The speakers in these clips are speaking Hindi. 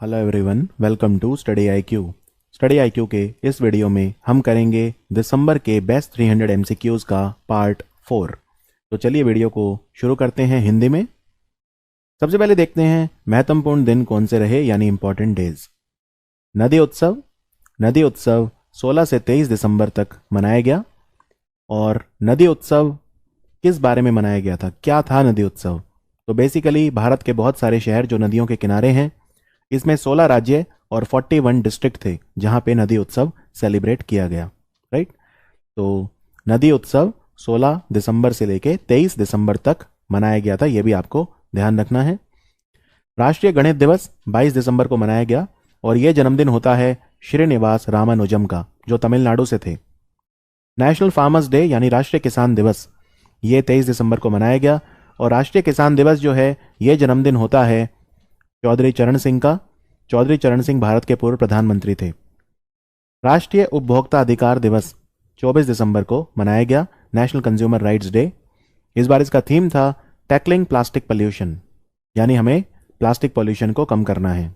Hello everyone, welcome to study IQ. Study IQ के इस वीडियो में हम करेंगे दिसंबर के बेस्ट 300 एमसीक्यूज़ का पार्ट 4। तो चलिए वीडियो को शुरू करते हैं हिंदी में। सबसे पहले देखते हैं महत्वपूर्ण दिन कौन से रहे, यानी इंपॉर्टेंट डेज। नदी उत्सव। नदी उत्सव 16 से 23 दिसंबर तक मनाया गया। और नदी उत्सव किस बारे में मनाया गया था, क्या था नदी उत्सव? तो बेसिकली भारत के बहुत सारे शहर जो नदियों के किनारे हैं, इसमें 16 राज्य और 41 डिस्ट्रिक्ट थे जहां पे नदी उत्सव सेलिब्रेट किया गया। राइट, तो नदी उत्सव 16 दिसंबर से लेके 23 दिसंबर तक मनाया गया था, यह भी आपको ध्यान रखना है। राष्ट्रीय गणित दिवस 22 दिसंबर को मनाया गया और यह जन्मदिन होता है श्रीनिवास रामानुजम का, जो तमिलनाडु से थे। नेशनल फार्मर्स डे यानी राष्ट्रीय किसान दिवस, ये 23 दिसंबर को मनाया गया। और राष्ट्रीय किसान दिवस जो है, यह जन्मदिन होता है चौधरी चरण सिंह का। चौधरी चरण सिंह भारत के पूर्व प्रधानमंत्री थे। राष्ट्रीय उपभोक्ता अधिकार दिवस 24 दिसंबर को मनाया गया, नेशनल कंज्यूमर राइट्स डे। इस बार इसका थीम था टैकलिंग प्लास्टिक पोल्यूशन, यानी हमें प्लास्टिक पोल्यूशन को कम करना है।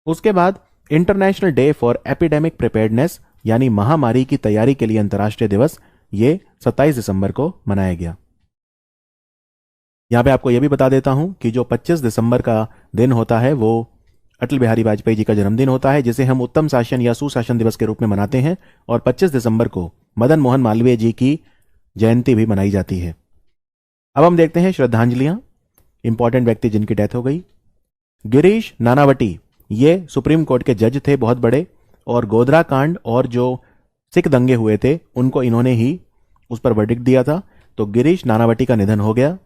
उसके बाद international day for epidemic preparedness, यानी महामारी की तैयारी के लिए अंतर्राष्ट्रीय दिवस, ये 27 दिसंबर को मनाया गया। यहां पे आपको यह भी बता देता हूं कि जो 25 दिसंबर का दिन होता है वो अटल बिहारी वाजपेयी जी का जन्मदिन होता है, जिसे हम उत्तम शासन या सुशासन दिवस के रूप में मनाते हैं। और 25 दिसंबर को मदन मोहन मालवीय जी की जयंती भी मनाई जाती है। अब हम देखते हैं श्रद्धांजलियां, इंपॉर्टेंट व्यक्ति जिनकी डेथ हो गई। गिरीश नानावटी, ये सुप्रीम कोर्ट के जज थे, बहुत बड़े, और गोधरा कांड और जो सिख दंगे हुए थे उनको इन्होंने ही उस पर वर्डिक्ट दिया था। तो गिरीश नानावटी का निधन हो गया।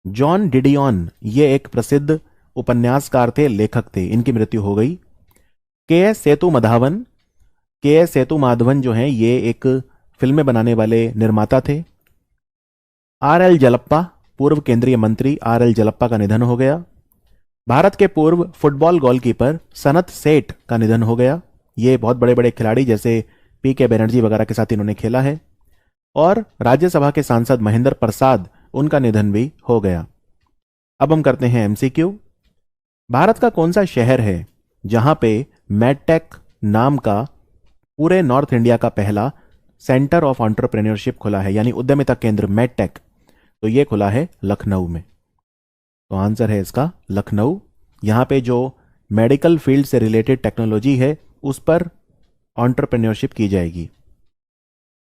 जॉन डिडियन, ये एक प्रसिद्ध उपन्यासकार थे, लेखक थे, इनकी मृत्यु हो गई। के एस सेतु माधवन जो हैं, ये एक फिल्में बनाने वाले निर्माता थे। आर एल जलप्पा, पूर्व केंद्रीय मंत्री आर एल जलप्पा का निधन हो गया। भारत के पूर्व फुटबॉल गोलकीपर सनत सेठ का निधन हो गया। ये बहुत बड़े बड़े खिलाड़ी जैसे पी के बनर्जी वगैरह के साथ इन्होंने खेला है। और राज्यसभा के सांसद महेंद्र प्रसाद, उनका निधन भी हो गया। अब हम करते हैं एमसीक्यू। भारत का कौन सा शहर है जहां पे मेडटेक नाम का पूरे नॉर्थ इंडिया का पहला सेंटर ऑफ एंटरप्रेन्योरशिप खुला है, यानी उद्यमिता केंद्र मेडटेक? तो यह खुला है लखनऊ में। तो आंसर है इसका लखनऊ। यहां पे जो मेडिकल फील्ड से रिलेटेड टेक्नोलॉजी है उस पर एंटरप्रेन्योरशिप की जाएगी।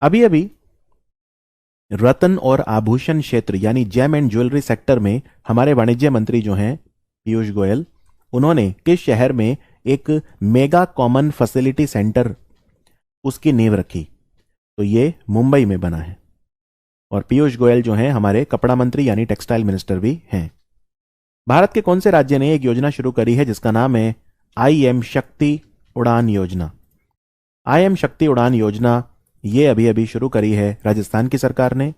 अभी अभी रत्न और आभूषण क्षेत्र यानी जेम एंड ज्वेलरी सेक्टर में हमारे वाणिज्य मंत्री जो हैं पीयूष गोयल, उन्होंने किस शहर में एक मेगा कॉमन फैसिलिटी सेंटर, उसकी नींव रखी? तो ये मुंबई में बना है। और पीयूष गोयल जो हैं हमारे कपड़ा मंत्री यानी टेक्सटाइल मिनिस्टर भी हैं। भारत के कौन से राज्य ने एक योजना शुरू करी है जिसका नाम है आई एम शक्ति उड़ान योजना? आई एम शक्ति उड़ान योजना ये अभी अभी शुरू करी है राजस्थान की सरकार ने।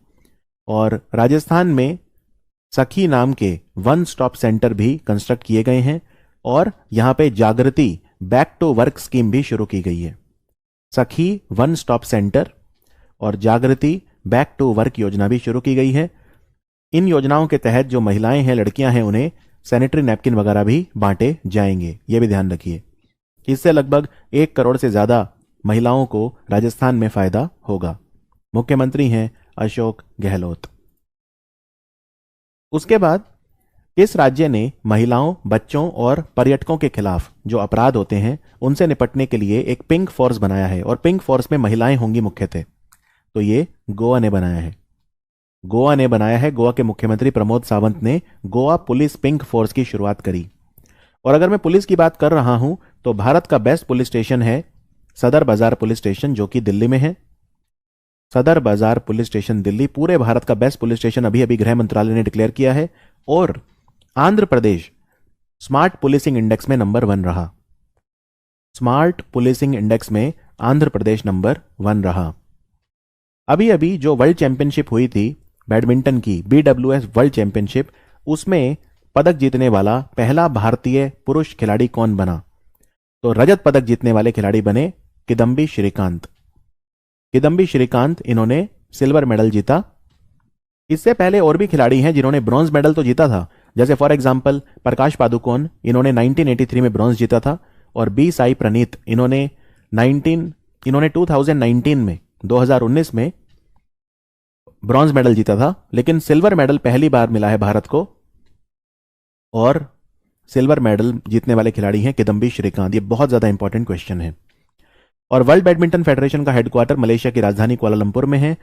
और राजस्थान में सखी नाम के वन स्टॉप सेंटर भी कंस्ट्रक्ट किए गए हैं। और यहां पे जागृति बैक टू वर्क स्कीम भी शुरू की गई है। सखी वन स्टॉप सेंटर और जागृति बैक टू वर्क योजना भी शुरू की गई है। इन योजनाओं के तहत जो महिलाएं हैं, लड़कियां हैं, उन्हें सैनिटरी नैपकिन वगैरह भी बांटे जाएंगे, यह भी ध्यान रखिए। इससे लगभग 1 करोड़ से ज्यादा महिलाओं को राजस्थान में फायदा होगा। मुख्यमंत्री हैं अशोक गहलोत। उसके बाद किस राज्य ने महिलाओं, बच्चों और पर्यटकों के खिलाफ जो अपराध होते हैं उनसे निपटने के लिए एक पिंक फोर्स बनाया है? और पिंक फोर्स में महिलाएं होंगी मुख्यतः। तो ये गोवा ने बनाया है। गोवा ने बनाया है। गोवा के मुख्यमंत्री प्रमोद सावंत ने गोवा पुलिस पिंक फोर्स की शुरुआत करी। और अगर मैं पुलिस की बात कर रहा हूं तो भारत का बेस्ट पुलिस स्टेशन है सदर बाजार पुलिस स्टेशन, जो कि दिल्ली में है। सदर बाजार पुलिस स्टेशन दिल्ली पूरे भारत का बेस्ट पुलिस स्टेशन अभी अभी गृह मंत्रालय ने डिक्लेयर किया है। और Andhra Pradesh smart policing index में नंबर 1 रहा। स्मार्ट पुलिसिंग इंडेक्स में आंध्र प्रदेश नंबर 1 रहा। अभी अभी जो वर्ल्ड चैंपियनशिप हुई थी बैडमिंटन की, BWS वर्ल्ड चैंपियनशिप, उसमें पदक जीतने वाला पहला भारतीय पुरुष खिलाड़ी कौन बना? तो रजत पदक जीतने वाले खिलाड़ी बने किदम्बी श्रीकांत। किदम्बी श्रीकांत, इन्होंने सिल्वर मेडल जीता। इससे पहले और भी खिलाड़ी हैं जिन्होंने ब्रॉन्ज मेडल तो जीता था, जैसे फॉर एग्जांपल प्रकाश पादुकोण, इन्होंने 1983 में ब्रॉन्ज जीता था, और बी साई प्रणीत, इन्होंने 2019 में 2019 में ब्रॉन्ज मेडल जीता था, लेकिन सिल्वर मेडल पहली बार मिला है भारत को, और सिल्वर मेडल जीतने वाले खिलाड़ी हैं किदम्बी श्रीकांत। ये बहुत ज्यादा इंपॉर्टेंट क्वेश्चन है। और वर्ल्ड बैडमिंटन फेडरेशन का हेडक्वार्टर मलेशिया की राजधानी कुआलालंपुर में है,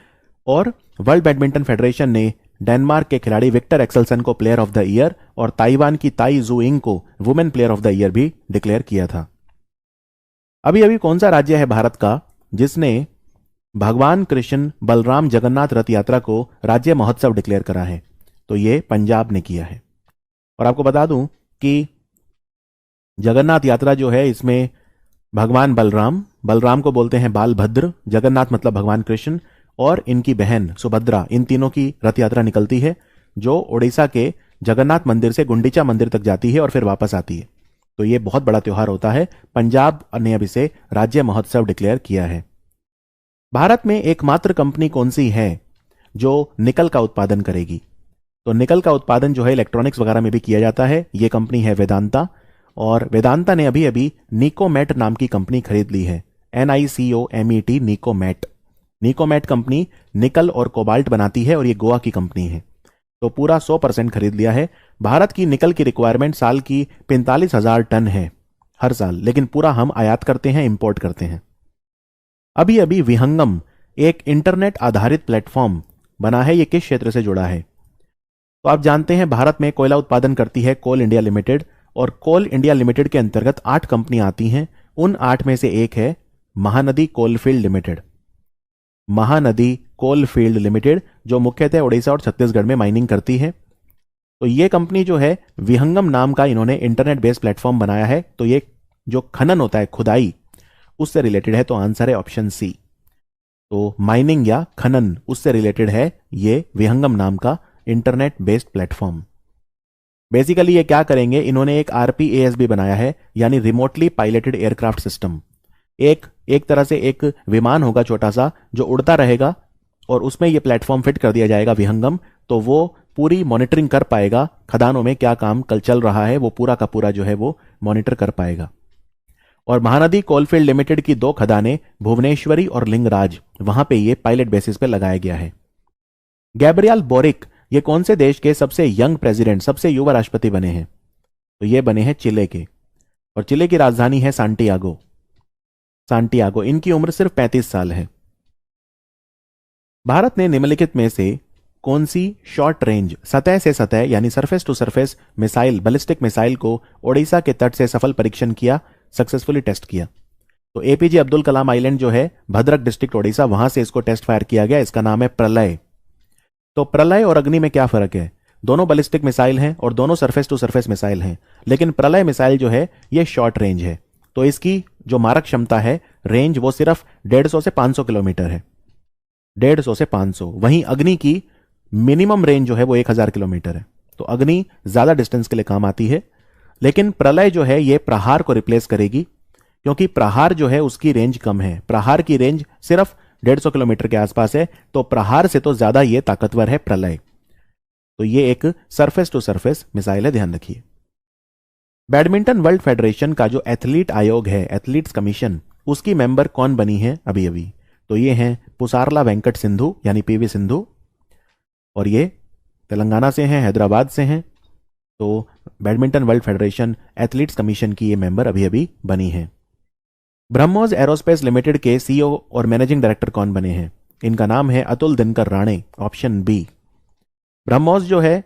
और वर्ल्ड बैडमिंटन फेडरेशन ने डेनमार्क के खिलाड़ी विक्टर एक्सेल्सन को प्लेयर ऑफ द ईयर और ताइवान की ताई जू इंग को women player of the year भी डिक्लेयर किया था। अभी अभी कौन सा राज्य है भारत का जिसने भगवान कृष्ण बलराम जगन्नाथ रथ यात्रा को राज्य महोत्सव डिक्लेयर करा है? तो ये पंजाब ने किया है। और आपको बता दूं कि जगन्नाथ यात्रा जो है, इसमें भगवान बलराम को बोलते हैं बाल भद्र, जगन्नाथ मतलब भगवान कृष्ण, और इनकी बहन सुभद्रा, इन तीनों की रथ यात्रा निकलती है, जो ओडिशा के जगन्नाथ मंदिर से गुंडीचा मंदिर तक जाती है और फिर वापस आती है। तो ये बहुत बड़ा त्योहार होता है। पंजाब ने अब इसे राज्य महोत्सव डिक्लेयर किया है। भारत में एकमात्र कंपनी कौन सी है जो निकल का उत्पादन करेगी? तो निकल का उत्पादन जो है इलेक्ट्रॉनिक्स वगैरह में भी किया जाता है। ये कंपनी है वेदांता, और वेदांता ने अभी अभी निकोमेट नाम की कंपनी खरीद ली है। NICOMET, निकोमेट। निकोमेट कंपनी निकल और कोबाल्ट बनाती है, और ये गोवा की कंपनी है। तो पूरा 100% खरीद लिया है। भारत की निकल की रिक्वायरमेंट साल की 45,000 टन है हर साल, लेकिन पूरा हम आयात करते हैं, इंपोर्ट करते हैं। अभी अभी विहंगम एक इंटरनेट आधारित प्लेटफॉर्म बना है। ये किस क्षेत्र से जुड़ा है? तो आप जानते हैं भारत में कोयला उत्पादन करती है कोल इंडिया लिमिटेड, और कोल इंडिया लिमिटेड के अंतर्गत 8 कंपनियां आती हैं। उन 8 में से एक है Mahanadi coalfield limited. Mahanadi coalfield limited, जो मुख्यतः उड़ीसा और छत्तीसगढ़ में माइनिंग करती है। तो ये कंपनी जो है, विहंगम नाम का इन्होंने इंटरनेट बेस्ड प्लेटफॉर्म बनाया है। तो ये जो खनन होता है, खुदाई, उससे रिलेटेड है। तो आंसर है ऑप्शन सी। तो माइनिंग या खनन, उससे रिलेटेड है ये विहंगम नाम का इंटरनेट बेस्ड प्लेटफॉर्म। बेसिकली ये क्या करेंगे, इन्होंने एक RPAS भी बनाया है, यानी रिमोटली पायलटेड एयरक्राफ्ट सिस्टम। एक तरह से एक विमान होगा छोटा सा, जो उड़ता रहेगा, और उसमें ये प्लेटफॉर्म फिट कर दिया जाएगा विहंगम। तो वो पूरी मॉनिटरिंग कर पाएगा, खदानों में क्या काम कल चल रहा है वो पूरा का पूरा जो है वो मॉनिटर कर पाएगा। और महानदी कोलफील्ड लिमिटेड की 2 खदानें, भुवनेश्वरी और लिंगराज, वहां पे ये पायलट बेसिस पे लगाया गया है। गैब्रियल बोरिक, ये कौन से देश के सबसे यंग प्रेसिडेंट, सबसे युवा राष्ट्रपति बने हैं? तो ये बने हैं चिले के, और चिले की राजधानी है सांटियागो। इनकी उम्र सिर्फ 35 साल है। भारत ने निम्नलिखित में से कौन सी शॉर्ट रेंज सतह से सतह यानी surface to surface missile, ballistic missile को ओडिशा के तट से सफल परीक्षण किया, सक्सेसफुली टेस्ट किया? तो APJ अब्दुल कलाम आइलैंड जो है भद्रक डिस्ट्रिक्ट ओडिशा, वहां से इसको टेस्ट फायर किया गया। इसका नाम है प्रलय। तो प्रलय और अग्नि में क्या फर्क है? दोनों बैलिस्टिक मिसाइल हैं और दोनों सरफेस टू सरफेस मिसाइल हैं, लेकिन प्रलय मिसाइल जो है ये शॉर्ट रेंज है। तो इसकी जो मारक क्षमता है, रेंज, वो सिर्फ 150 से 500 किलोमीटर है। 150 से 500। वहीं अग्नि की मिनिमम रेंज जो है वो 1000 किलोमीटर है। तो अग्नि ज्यादा डिस्टेंस के लिए काम आती है, लेकिन प्रलय जो है ये प्रहार को रिप्लेस करेगी, क्योंकि प्रहार जो है उसकी रेंज कम है। प्रहार की रेंज सिर्फ 150 किलोमीटर के आसपास है, तो प्रहार से तो ज्यादा ये ताकतवर है प्रलय। तो ये एक सरफेस टू सरफेस मिसाइल है, ध्यान रखिए। बैडमिंटन वर्ल्ड फेडरेशन का जो एथलीट आयोग है, एथलीट्स कमीशन, उसकी मेंबर कौन बनी है अभी अभी? तो ये हैं पुसारला वेंकट सिंधु यानी PV सिंधु, और ये तेलंगाना से हैं, हैदराबाद से हैं। तो badminton world federation athletes commission की ये मेंबर अभी अभी बनी है। ब्रह्मोस एरोस्पेस लिमिटेड के CEO और मैनेजिंग डायरेक्टर कौन बने हैं? इनका नाम है अतुल दिनकर राणे, ऑप्शन बी। ब्रह्मोस जो है,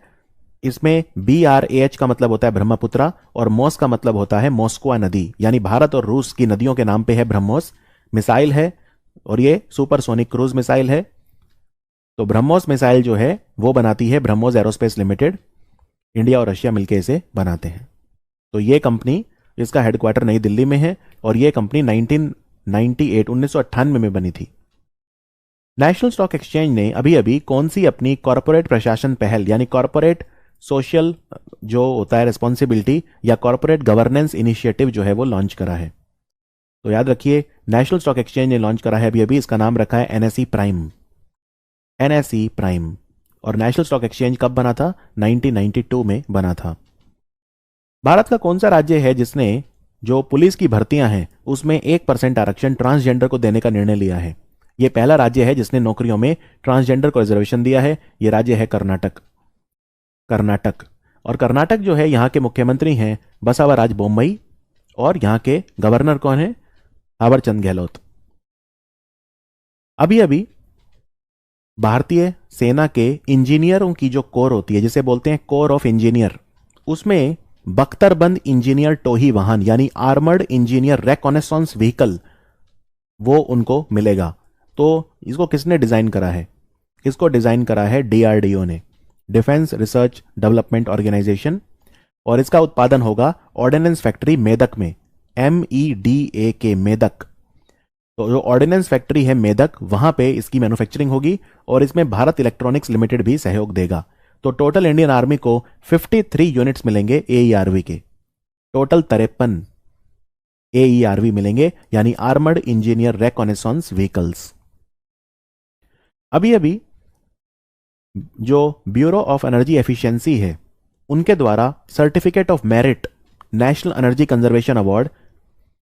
इसमें BRAH का मतलब होता है ब्रह्मपुत्रा, और मोस का मतलब होता है मॉस्को नदी, यानी भारत और रूस की नदियों के नाम पे है ब्रह्मोस। मिसाइल है, और ये सुपरसोनिक क्रूज मिसाइल है। तो ब्रह्मोस मिसाइल जो है वो बनाती है ब्रह्मोस एरोस्पेस लिमिटेड। इंडिया और रशिया मिलकर इसे बनाते हैं। तो ये कंपनी, इसका हेडक्वार्टर नई दिल्ली में है, और ये कंपनी 1998 में बनी थी। नेशनल स्टॉक एक्सचेंज ने अभी अभी कौन सी अपनी कॉर्पोरेट प्रशासन पहल, यानी कॉर्पोरेट सोशल जो होता है रिस्पॉन्सिबिलिटी या कॉर्पोरेट गवर्नेंस इनिशिएटिव जो है वो लॉन्च करा है? तो याद रखिए, नेशनल स्टॉक एक्सचेंज ने लॉन्च करा है अभी अभी, इसका नाम रखा है NSE प्राइम। NSE prime. और नेशनल स्टॉक एक्सचेंज कब बना था? 1992 में बना था। भारत का कौन सा राज्य है जिसने जो पुलिस की भर्तियां हैं उसमें 1% आरक्षण ट्रांसजेंडर को देने का निर्णय लिया है? यह पहला राज्य है जिसने नौकरियों में ट्रांसजेंडर को रिजर्वेशन दिया है। यह राज्य है कर्नाटक। कर्नाटक। और कर्नाटक जो है यहां के मुख्यमंत्री हैं बसवराज बोम्मई और यहां के गवर्नर कौन है? थावरचंद गहलोत। अभी अभी भारतीय सेना के इंजीनियरों की जो कोर होती है जिसे बोलते हैं कोर ऑफ इंजीनियर, उसमें बख्तरबंद इंजीनियर टोही वाहन यानी आर्मर्ड इंजीनियर रेकॉनेसांस व्हीकल वो उनको मिलेगा। तो इसको किसने डिजाइन करा है? इसको डिजाइन करा है डीआरडीओ ने, डिफेंस रिसर्च डेवलपमेंट ऑर्गेनाइजेशन, और इसका उत्पादन होगा ऑर्डिनेंस फैक्ट्री मेदक में, MEDAK मेदक। तो जो ऑर्डिनेंस फैक्ट्री है मेदक वहां पे इसकी मैन्युफैक्चरिंग होगी और इसमें भारत इलेक्ट्रॉनिक्स लिमिटेड भी सहयोग देगा। तो टोटल इंडियन आर्मी को 53 यूनिट्स मिलेंगे AERV के, टोटल 53 AERV मिलेंगे यानी आर्मर्ड इंजीनियर रेकॉनेसांस व्हीकल्स। अभी अभी जो ब्यूरो ऑफ एनर्जी एफिशिएंसी है उनके द्वारा certificate of merit national energy conservation award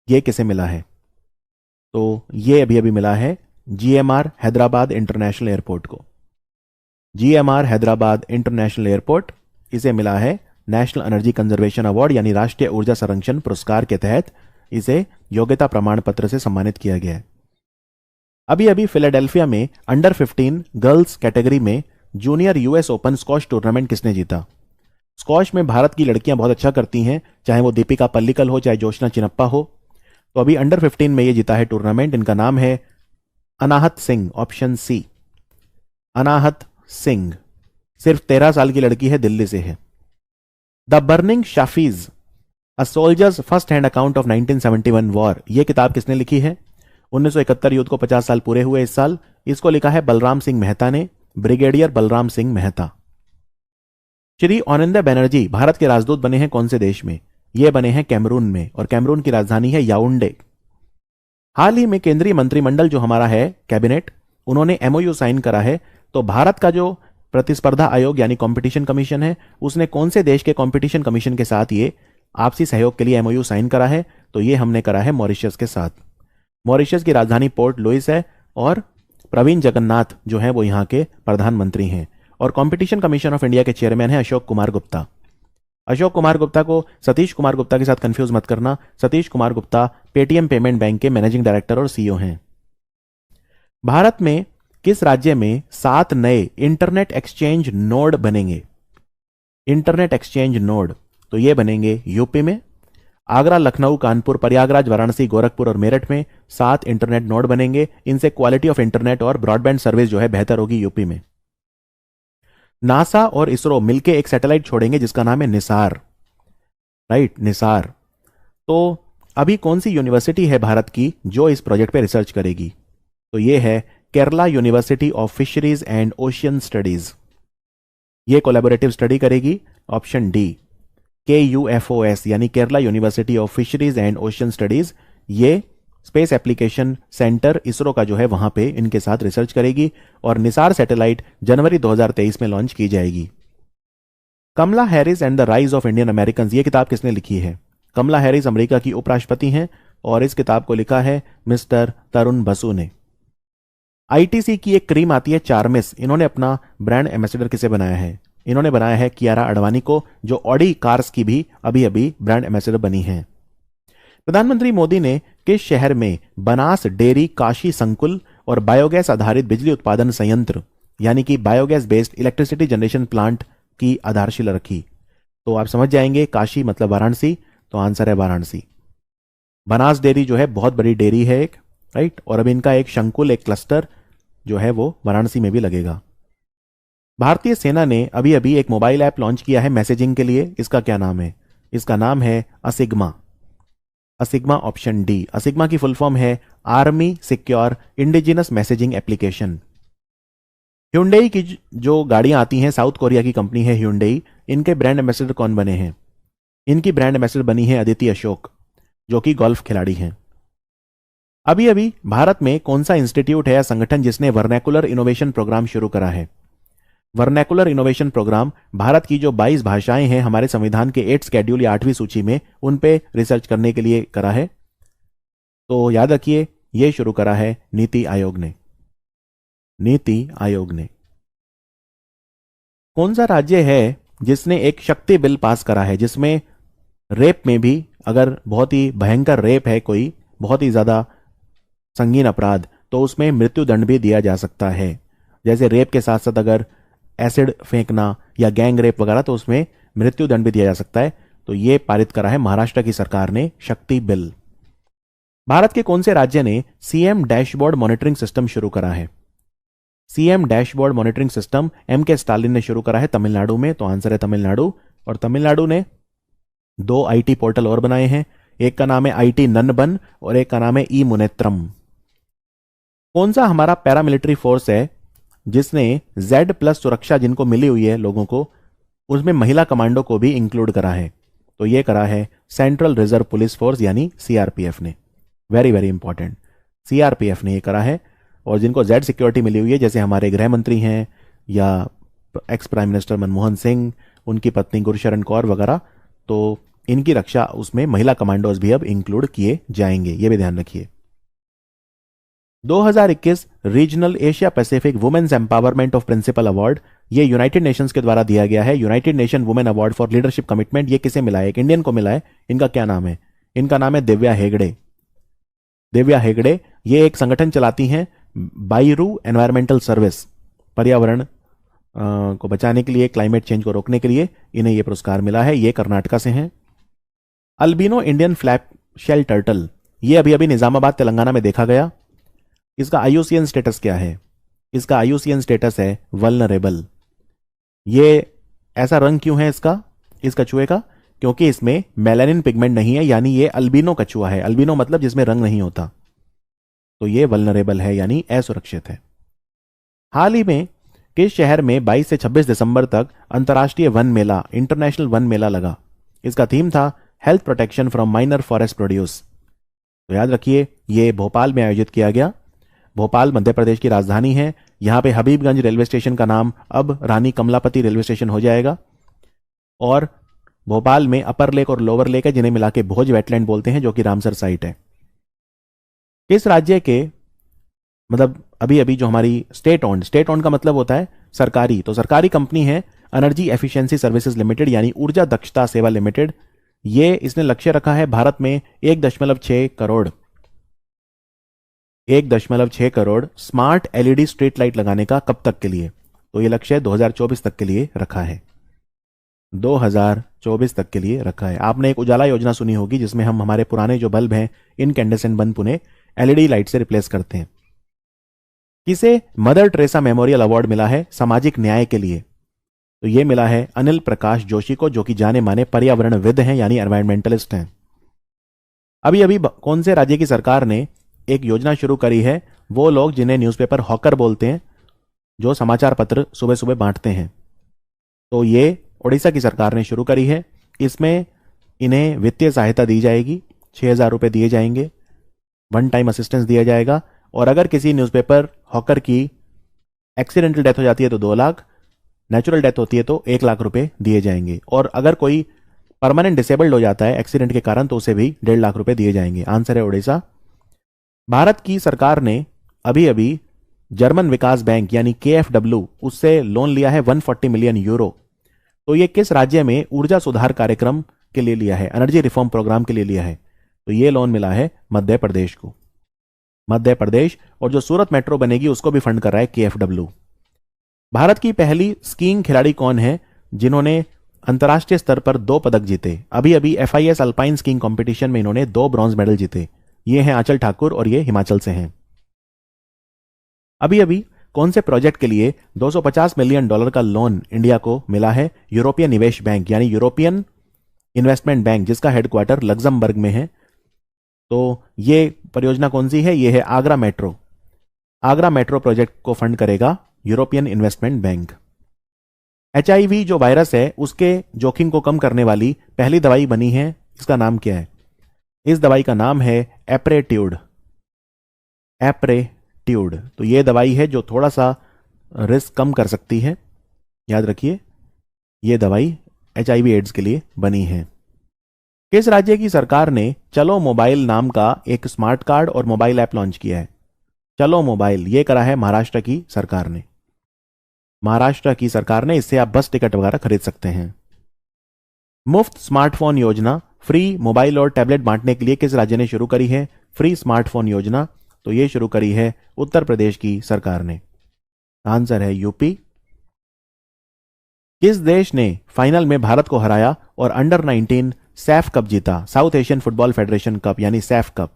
ये किसे मिला है? तो ये अभी अभी मिला है GMR हैदराबाद इंटरनेशनल एयरपोर्ट को। GMR हैदराबाद इंटरनेशनल एयरपोर्ट, इसे मिला है नेशनल एनर्जी कंजर्वेशन अवार्ड यानी राष्ट्रीय ऊर्जा संरक्षण पुरस्कार के तहत इसे योग्यता प्रमाण पत्र से सम्मानित किया गया है। अभी अभी फिलाडेल्फिया में अंडर 15 गर्ल्स कैटेगरी में junior US open squash tournament किसने जीता? स्क्वॉश में भारत की लड़कियां बहुत अच्छा करती हैं, चाहे वो दीपिका पल्लिकल हो चाहे जोशना चिनप्पा हो। तो अभी अंडर 15 में ये जीता है टूर्नामेंट। इनका नाम है अनाहत सिंह, ऑप्शन सी, अनाहत सिंह। सिर्फ 13 साल की लड़की है, दिल्ली से है। The burning chaffees a soldier's first hand account of 1971 war, यह किताब किसने लिखी है? 1971 युद्ध को 50 साल पूरे हुए इस साल। इसको लिखा है बलराम सिंह मेहता ने, ब्रिगेडियर बलराम सिंह मेहता। श्री आनंद बनर्जी भारत के राजदूत बने हैं कौन से देश में? ये बने हैं कैमरून में, और कैमरून की राजधानी है याउंडे। हाल ही में केंद्रीय मंत्रिमंडल जो हमारा है कैबिनेट, उन्होंने MOU साइन करा है। तो भारत का जो प्रतिस्पर्धा आयोग यानी कंपटीशन कमीशन है, उसने कौन से देश के कंपटीशन कमीशन के साथ ये आपसी सहयोग के लिए MOU साइन करा है? तो ये हमने करा है मॉरिशस के साथ। मॉरिशस की राजधानी पोर्ट लुइस है और प्रवीण जगन्नाथ जो है वो यहाँ के प्रधानमंत्री हैं। और कंपटीशन कमीशन ऑफ इंडिया के चेयरमैन है अशोक कुमार गुप्ता। अशोक कुमार गुप्ता को सतीश कुमार गुप्ता के साथ कंफ्यूज मत करना। Satish Kumar Gupta Paytm payment bank के मैनेजिंग डायरेक्टर और CEO हैं। भारत में किस राज्य में 7 नए इंटरनेट एक्सचेंज नोड बनेंगे? इंटरनेट एक्सचेंज नोड तो ये बनेंगे यूपी में। आगरा, लखनऊ, कानपुर, प्रयागराज, वाराणसी, गोरखपुर और मेरठ में 7 इंटरनेट नोड बनेंगे। इनसे क्वालिटी ऑफ इंटरनेट और ब्रॉडबैंड सर्विस जो है बेहतर होगी यूपी में। नासा और इसरो मिलकर एक सैटेलाइट छोड़ेंगे जिसका नाम है निसार, राइट, निसार। तो अभी कौन सी यूनिवर्सिटी है भारत की जो इस प्रोजेक्ट पे रिसर्च करेगी? तो ये है Kerala university of fisheries and ocean studies. ये कोलैबोरेटिव स्टडी करेगी, ऑप्शन डी, KUFOS यानी Kerala university of fisheries and ocean studies. ये स्पेस एप्लीकेशन सेंटर इसरो का जो है वहां पे इनके साथ रिसर्च करेगी और निसार सैटेलाइट जनवरी 2023 में लॉन्च की जाएगी। Kamala Harris and the rise of Indian American, ये किताब किसने लिखी है? कमला हैरिस अमेरिका की उपराष्ट्रपति हैं और इस किताब को लिखा है मिस्टर तरुण बसु ने। ITC की एक क्रीम आती है चार्मिस, इन्होंने अपना ब्रांड एम्बेसडर किसे बनाया है? इन्होंने बनाया है कियारा अडवाणी को, जो ऑडी कार्स की भी अभी अभी ब्रांड एम्बेसडर बनी है। प्रधानमंत्री मोदी ने किस शहर में बनास डेयरी काशी संकुल और बायोगैस आधारित बिजली उत्पादन संयंत्र यानी कि biogas based electricity generation plant की आधारशिला रखी? तो आप समझ जाएंगे काशी मतलब वाराणसी, तो आंसर है वाराणसी। बनास डेयरी जो है बहुत बड़ी डेयरी है एक, राइट, और अब इनका एक संकुल, एक क्लस्टर जो है वो वाराणसी में भी लगेगा। भारतीय सेना ने अभी अभी एक मोबाइल ऐप लॉन्च किया है मैसेजिंग के लिए, इसका क्या नाम है? इसका नाम है असिग्मा। असिग्मा, ऑप्शन डी। असिग्मा की फुल फॉर्म है army secure indigenous messaging application. Hyundai की जो गाड़ियां आती हैं, साउथ कोरिया की कंपनी है ह्यूंडई, इनके ब्रांड एम्बेसडर कौन बने हैं? इनकी ब्रांड एम्बेसडर बनी है अदिति अशोक जो कि गोल्फ खिलाड़ी हैं। अभी अभी भारत में कौन सा इंस्टीट्यूट है या संगठन जिसने वर्नैकुलर इनोवेशन प्रोग्राम शुरू करा है? वर्नैकुलर इनोवेशन प्रोग्राम भारत की जो 22 भाषाएं हैं हमारे संविधान के 8 स्केड्यूल या 8वीं सूची में, उन पे रिसर्च करने के लिए करा है। तो याद रखिए, ये शुरू करा है नीति आयोग ने। नीति आयोग ने। कौन सा राज्य है जिसने एक शक्ति बिल पास करा है, जिसमें रेप में भी, अगर बहुत ही भयंकर रेप है, कोई बहुत ही ज्यादा संगीन अपराध, तो उसमें मृत्यु दंड भी दिया जा सकता है। जैसे रेप के साथ साथ अगर एसिड फेंकना या गैंग रेप वगैरह, तो उसमें मृत्यु दंड भी दिया जा सकता है। तो यह पारित करा है महाराष्ट्र की सरकार ने, शक्ति बिल। भारत के कौन से राज्य ने सीएम डैशबोर्ड मॉनिटरिंग सिस्टम शुरू करा है? CM dashboard monitoring system M K Stalin ने शुरू करा है तमिलनाडु में। तो आंसर है तमिलनाडु। और तमिलनाडु ने 2 आईटी पोर्टल और बनाए हैं, एक का नाम है आईटी नन्नबन और एक का नाम है ई मुनेत्रम। कौन सा हमारा पैरामिलिट्री फोर्स है जिसने Z+ सुरक्षा जिनको मिली हुई है लोगों को, उसमें महिला कमांडो को भी इंक्लूड करा है? तो यह करा है सेंट्रल रिजर्व पुलिस फोर्स यानी सीआरपीएफ ने। वेरी वेरी इंपॉर्टेंट, सीआरपीएफ ने यह करा है। और जिनको Z सिक्योरिटी मिली हुई है, जैसे हमारे गृह मंत्री हैं या ex prime minister Manmohan Singh, उनकी पत्नी गुरशरण कौर वगैरह, तो इनकी रक्षा उसमें महिला कमांडोज भी अब इंक्लूड किए जाएंगे, ये भी ध्यान रखिए। 2021 regional Asia Pacific women's empowerment of principal award, ये यूनाइटेड नेशंस के द्वारा दिया गया है। United Nation women award for leadership commitment, ये किसे मिला है? एक इंडियन को मिला है। इनका क्या नाम है? इनका नाम है दिव्या हेगड़े। दिव्या हेगड़े ये एक संगठन चलाती हैं, बाइरू एनवायरमेंटल सर्विस, पर्यावरण को बचाने के लिए, क्लाइमेट चेंज को रोकने के लिए इन्हें यह पुरस्कार मिला है। ये कर्नाटका से हैं। Albino Indian flap shell turtle, ये अभी अभी निजामाबाद तेलंगाना में देखा गया। इसका आईयूसीएन स्टेटस क्या है? इसका आईयूसीएन स्टेटस है वल्नरेबल। ये ऐसा रंग क्यों है इस कछुए का? क्योंकि इसमें मेलानिन पिगमेंट नहीं है, यानी ये अल्बिनो कछुआ है। अल्बिनो मतलब जिसमें रंग नहीं होता। तो ये वल्नरेबल है, यानी असुरक्षित है। हाल ही में किस शहर में 22 से 26 दिसंबर तक अंतर्राष्ट्रीय वन मेला, इंटरनेशनल वन मेला लगा? इसका थीम था health protection from minor forest produce. तो याद रखिए, यह भोपाल में आयोजित किया गया। भोपाल मध्य प्रदेश की राजधानी है। यहां पे हबीबगंज रेलवे स्टेशन का नाम अब रानी कमलापति रेलवे स्टेशन हो जाएगा। और भोपाल में अपर लेक और लोअर लेक है, जिन्हें मिला के भोज वेटलैंड बोलते हैं, जो कि रामसर साइट है। किस राज्य के, मतलब अभी अभी जो हमारी स्टेट ऑन्ड का मतलब होता है सरकारी, तो सरकारी कंपनी है एनर्जी एफिशिएंसी सर्विसेज लिमिटेड, यानी ऊर्जा दक्षता सेवा लिमिटेड। ये इसने लक्ष्य रखा है भारत में 1.6 crore 1.6 crore smart LED street light लगाने का। कब तक के लिए? तो ये लक्ष्य 2024 तक के लिए रखा है। 2024 तक के लिए रखा है। आपने एक उजाला योजना सुनी होगी, जिसमें हम हमारे पुराने जो बल्ब हैं, इनकैंडेसेंट बल्ब, उन्हें एलईडी लाइट से रिप्लेस करते हैं। किसे मदर टेरेसा मेमोरियल अवार्ड मिला है सामाजिक न्याय के लिए? तो यह मिला है अनिल प्रकाश जोशी को, जो कि जाने माने पर्यावरणविद हैं, यानी एनवायरमेंटलिस्ट हैं। अभी अभी कौन से राज्य की सरकार ने एक योजना शुरू करी है? वो लोग जिन्हें न्यूज़पेपर हॉकर बोलते हैं, जो समाचार पत्र सुबह सुबह बांटते हैं। तो ये ओडिशा की सरकार ने शुरू करी है। इसमें इन्हें वित्तीय सहायता दी जाएगी, 6,000 रुपए दिए जाएंगे, वन टाइम असिस्टेंस दिया जाएगा। और अगर किसी न्यूज़पेपर हॉकर की एक्सीडेंटल डेथ हो जाती है तो 2 लाख, नेचुरल डेथ होती है तो 1 लाख रुपए दिए जाएंगे। और अगर कोई परमानेंट डिसेबल्ड हो जाता है एक्सीडेंट के कारण, तो उसे भी 1.5 लाख रुपए दिए जाएंगे। आंसर है ओडिशा। भारत की सरकार ने अभी अभी जर्मन विकास बैंक यानी KfW, उससे लोन लिया है 140 मिलियन यूरो। तो ये किस राज्य में ऊर्जा सुधार कार्यक्रम के लिए लिया है? एनर्जी रिफॉर्म प्रोग्राम के लिए लिया है। तो ये लोन मिला है मध्य प्रदेश को। मध्य प्रदेश। और जो सूरत मेट्रो बनेगी उसको भी फंड कर रहा है KfW। भारत की पहली स्कीइंग खिलाड़ी कौन है जिन्होंने अंतर्राष्ट्रीय स्तर पर 2 पदक जीते? अभी अभी FIS अल्पाइन स्कीइंग कंपटीशन में इन्होंने 2 ब्रॉन्ज मेडल जीते। ये हैं आंचल ठाकुर और ये हिमाचल से हैं। अभी अभी कौन से प्रोजेक्ट के लिए $250 मिलियन का लोन इंडिया को मिला है? यूरोपियन निवेश बैंक यानी यूरोपियन इन्वेस्टमेंट बैंक, जिसका हेडक्वार्टर लग्जमबर्ग में है। तो ये परियोजना कौन सी है? ये है Agra metro. Agra metro project को फंड करेगा यूरोपियन इन्वेस्टमेंट बैंक। HIV जो वायरस है, उसके जोखिम को कम करने वाली पहली दवाई बनी है। इसका नाम क्या है? इस दवाई का नाम है एप्रेट्यूड। एप्रेट्यूड। तो यह दवाई है जो थोड़ा सा रिस्क कम कर सकती है। याद रखिए, ये दवाई HIV एड्स के लिए बनी है। किस राज्य की सरकार ने चलो मोबाइल नाम का एक स्मार्ट कार्ड और मोबाइल ऐप लॉन्च किया है? चलो मोबाइल, ये करा है महाराष्ट्र की सरकार ने। महाराष्ट्र की सरकार ने, इससे आप बस टिकट वगैरह खरीद सकते हैं। मुफ्त स्मार्टफोन योजना, फ्री मोबाइल और टैबलेट बांटने के लिए किस राज्य ने शुरू करी है फ्री स्मार्टफोन योजना? तो ये शुरू करी है उत्तर प्रदेश की सरकार ने। आंसर है यूपी। किस देश ने फाइनल में भारत को हराया और अंडर 19 सैफ कप जीता? South Asian football federation cup यानी सैफ कप।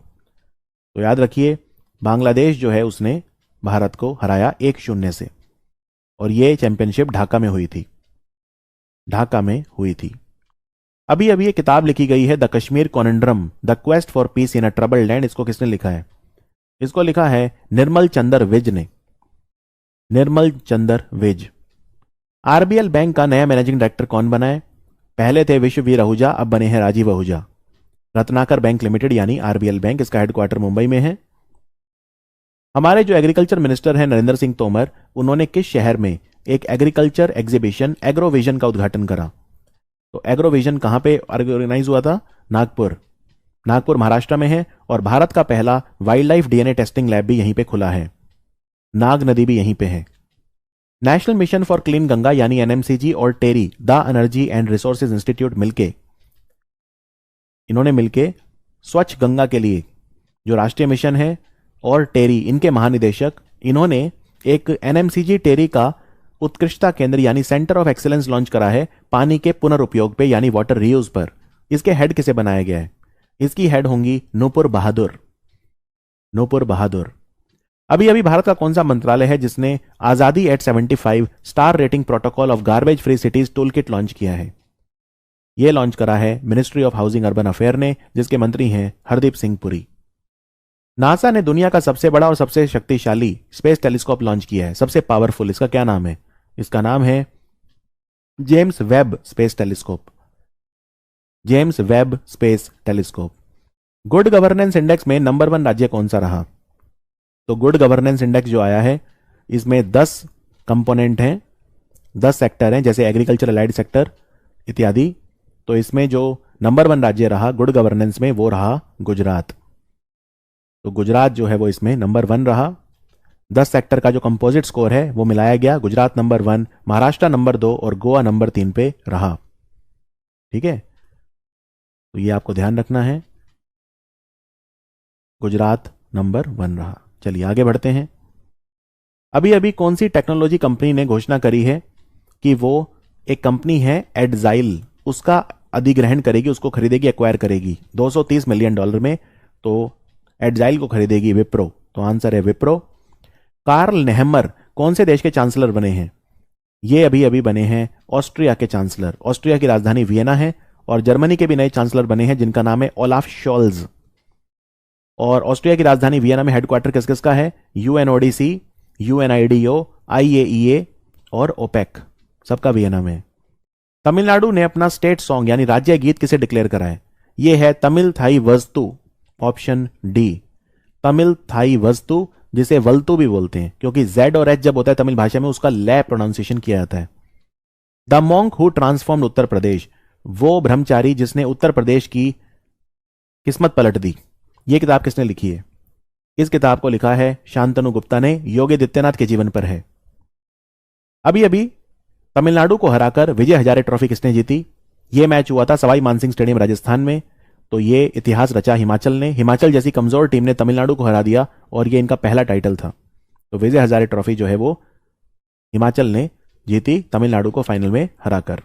तो याद रखिए, बांग्लादेश जो है उसने भारत को हराया 1-0 से, और ये चैंपियनशिप ढाका में हुई थी। ढाका में हुई थी। अभी अभी ये किताब लिखी गई है the Kashmir conundrum, the quest for peace in a troubled land. इसको किसने लिखा है? इसको लिखा है निर्मल चंद्र विज ने। निर्मल चंद्र विज। आरबीएल बैंक का नया मैनेजिंग डायरेक्टर कौन बना है? पहले थे विश्ववीर आहूजा, अब बने हैं राजीव आहूजा। रत्नाकर बैंक लिमिटेड यानी आरबीएल बैंक, इसका हेडक्वार्टर मुंबई में है। हमारे जो एग्रीकल्चर मिनिस्टर हैं नरेंद्र सिंह तोमर, उन्होंने किस शहर में एक एग्रीकल्चर एग्जीबिशन एग्रोविजन का उद्घाटन करा? तो एग्रोविजन कहां पे ऑर्गेनाइज हुआ था? नागपुर। नागपुर महाराष्ट्र में है, और भारत का पहला wild life DNA testing lab भी यहीं पे खुला है। नाग नदी भी यहीं पे है। National mission for clean Ganga यानी एनएमसीजी और TERI the energy and resources institute इन्होंने मिलके स्वच्छ गंगा के लिए जो राष्ट्रीय मिशन है, और टेरी इनके महानिदेशक, इन्होंने एक एनएमसीजी टेरी का उत्कृष्टता केंद्र यानी सेंटर ऑफ एक्सीलेंस लॉन्च करा है पानी के पुनरुपयोग पे यानी वाटर रीयूज पर। इसके हेड किसे बनाया गया है? इसकी हेड होंगी नूपुर बहादुर। नूपुर बहादुर। अभी अभी भारत का कौन सा मंत्रालय है जिसने Azadi at 75 star rating protocol of garbage free cities tool kit launch किया है? यह लॉन्च करा है ministry of housing urban affair ने, जिसके मंत्री हैं हरदीप सिंह पुरी। नासा ने दुनिया का सबसे बड़ा और सबसे शक्तिशाली स्पेस टेलीस्कोप लॉन्च किया है, सबसे पावरफुल। इसका क्या नाम है? इसका नाम है James Webb space telescope. James Webb space telescope. Good governance index में नंबर 1 राज्य कौन सा रहा? तो गुड गवर्नेंस इंडेक्स जो आया है, इसमें 10 कंपोनेंट हैं, 10 सेक्टर हैं, जैसे एग्रीकल्चर, अलाइड सेक्टर इत्यादि। तो इसमें जो नंबर 1 राज्य रहा गुड गवर्नेंस में, वो रहा गुजरात। तो गुजरात जो है वो इसमें नंबर 1 रहा। 10 सेक्टर का जो कंपोजिट स्कोर है वो मिलाया गया, गुजरात नंबर 1, महाराष्ट्र नंबर 2 और गोवा नंबर 3 पे रहा। ठीक है, तो ये आपको ध्यान रखना है, गुजरात नंबर 1 रहा। चलिए आगे बढ़ते हैं। अभी अभी कौन सी टेक्नोलॉजी कंपनी ने घोषणा करी है कि वो एक कंपनी है एडजाइल, उसका अधिग्रहण करेगी, उसको खरीदेगी, एक्वायर करेगी $230 मिलियन में। तो एडजाइल को खरीदेगी विप्रो। तो आंसर है विप्रो। कार्ल नेहमर कौन से देश के चांसलर बने हैं? ये अभी अभी बने हैं ऑस्ट्रिया के चांसलर। ऑस्ट्रिया की राजधानी वियना है, और जर्मनी के भी नए चांसलर बने हैं जिनका नाम है ओलाफ शोल्ज। और ऑस्ट्रिया की राजधानी वियना में हेडक्वार्टर किस किस का है? यूएनओडीसी, यूएनआईडीओ, आईएईए और ओपेक, सबका वियना में। तमिलनाडु ने अपना स्टेट सॉन्ग यानी राज्य गीत किसे डिक्लेयर करा है? यह है तमिल थाई वस्तु, ऑप्शन डी। तमिल थाई वस्तु, जिसे वल्तु भी बोलते हैं, क्योंकि जेड और एच जब होता है तमिल भाषा में उसका लय प्रोनाउंसिएशन किया जाता है। The monk who transformed Uttar Pradesh, वो ब्रह्मचारी जिसने उत्तर प्रदेश की किस्मत पलट दी। यह किताब किसने लिखी है? इस किताब को लिखा है शांतनु गुप्ता ने, योगी आदित्यनाथ के जीवन पर है। अभी अभी तमिलनाडु को हराकर विजय हजारे ट्रॉफी किसने जीती? यह मैच हुआ था सवाई मानसिंह स्टेडियम राजस्थान में। तो ये इतिहास रचा हिमाचल ने। हिमाचल जैसी कमजोर टीम ने तमिलनाडु को हरा दिया, और ये इनका पहला टाइटल था। तो विजय हजारे ट्रॉफी जो है वो हिमाचल ने जीती तमिलनाडु को फाइनल में हराकर।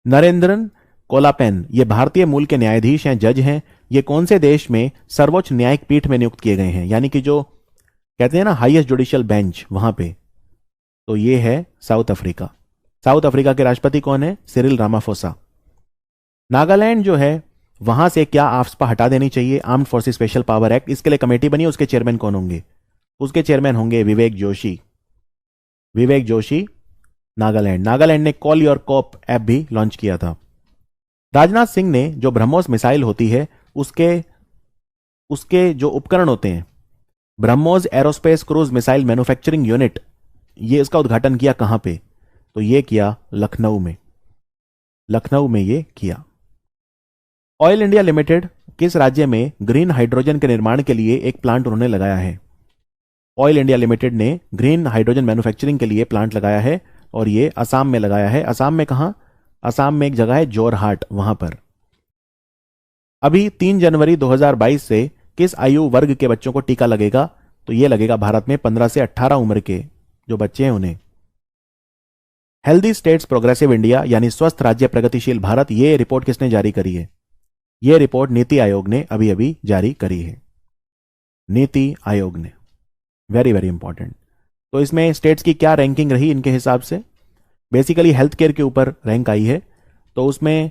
नरेंद्रन कोलापेन, ये भारतीय मूल के न्यायाधीश हैं, जज हैं। ये कौन से देश में सर्वोच्च न्यायिक पीठ में नियुक्त किए गए हैं, यानी कि जो कहते हैं ना हाईएस्ट जुडिशियल बेंच, वहां पे? तो ये है साउथ अफ्रीका। साउथ अफ्रीका के राष्ट्रपति कौन है? Cyril Ramaphosa. नागालैंड जो है वहां से क्या आफ्स्पा हटा देनी चाहिए, armed forces special power act, इसके लिए कमेटी बनी। उसके चेयरमैन कौन होंगे? उसके चेयरमैन होंगे विवेक जोशी। विवेक जोशी, नागालैंड। नागालैंड ने कॉल योर कॉप ऐप भी लॉन्च किया था। राजनाथ सिंह ने जो ब्रह्मोस मिसाइल होती है उसके जो उपकरण होते हैं, BrahMos aerospace cruise missile manufacturing unit, ये इसका उद्घाटन किया कहां पे? तो ये किया लखनऊ में, लखनऊ में ये किया। ऑयल इंडिया लिमिटेड किस राज्य में ग्रीन हाइड्रोजन के निर्माण के लिए एक प्लांट उन्होंने लगाया है? ऑयल इंडिया लिमिटेड ने ग्रीन हाइड्रोजन मैन्युफैक्चरिंग के लिए प्लांट लगाया है और ये असम में लगाया है। असम में कहां? असम में एक जगह है जोरहाट, वहां पर। अभी 3 जनवरी 2022 से किस आयु वर्ग के बच्चों को टीका लगेगा? तो ये लगेगा भारत में 15 से 18 उम्र के जो बच्चे हैं उन्हें। हेल्दी स्टेट्स प्रोग्रेसिव इंडिया यानी स्वस्थ राज्य प्रगतिशील भारत, ये रिपोर्ट किसने जारी करी है? ये रिपोर्ट नीति आयोग ने अभी अभी जारी करी है, नीति आयोग ने। Very very important. तो इसमें स्टेट्स की क्या रैंकिंग रही इनके हिसाब से? बेसिकली हेल्थ केयर के ऊपर रैंक आई है। तो उसमें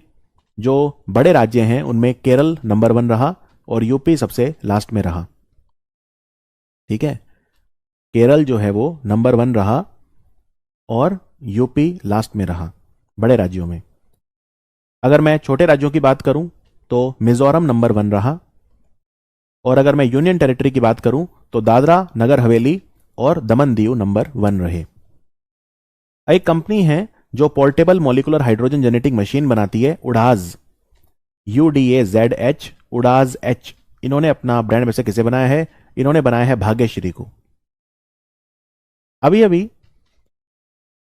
जो बड़े राज्य हैं उनमें केरल नंबर 1 रहा और यूपी सबसे लास्ट में रहा। ठीक है, केरल जो है वो नंबर 1 रहा और यूपी लास्ट में रहा बड़े राज्यों में। अगर मैं छोटे राज्यों की बात करूं तो मिजोरम नंबर 1 रहा, और अगर मैं यूनियन टेरिटरी की बात करूं तो दादरा नगर हवेली और दमन दीव नंबर 1 रहे। एक कंपनी है जो portable molecular hydrogen genetic machine बनाती है, उड़ाज, UDAZH, उड़ाज H। इन्होंने अपना ब्रांड वैसे किसे बनाया है? इन्होंने बनाया है भाग्यश्री को। अभी अभी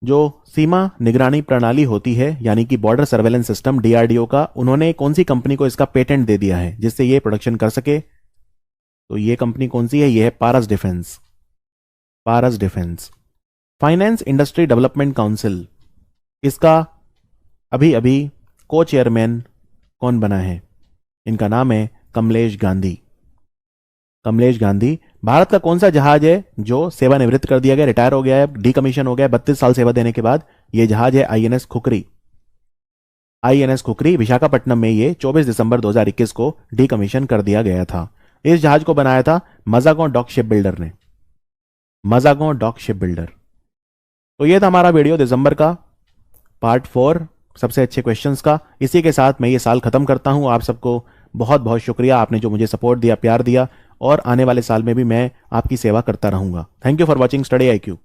जो सीमा निगरानी प्रणाली होती है यानी कि बॉर्डर सर्वेलेंस सिस्टम DRDO का, उन्होंने कौन सी कंपनी को इसका पेटेंट दे दिया है जिससे ये प्रोडक्शन कर सके? तो ये कंपनी कौन सी है? ये है Paras defence, Paras defence. Finance industry development council, इसका अभी अभी को चेयरमैन कौन बना है? इनका नाम है कमलेश गांधी। कमलेश गांधी। भारत का कौन सा जहाज है जो सेवानिवृत्त कर दिया गया, रिटायर हो गया है, डीकमीशन हो गया 32 साल सेवा देने के बाद? यह जहाज है INS खुकरी। INS खुकरी विशाखापट्टनम में ये 24 दिसंबर 2021 को डीकमीशन कर दिया गया था। इस जहाज को बनाया था मजागों डॉक शिप बिल्डर ने, मजागों डॉक शिप बिल्डर। तो ये था हमारा वीडियो दिसंबर का पार्ट 4 सबसे अच्छे क्वेश्चंस का। इसी के साथ मैं ये साल खत्म करता हूं। आप सबको बहुत बहुत शुक्रिया, आपने जो मुझे सपोर्ट दिया, प्यार दिया, और आने वाले साल में भी मैं आपकी सेवा करता रहूंगा। Thank you for watching study IQ।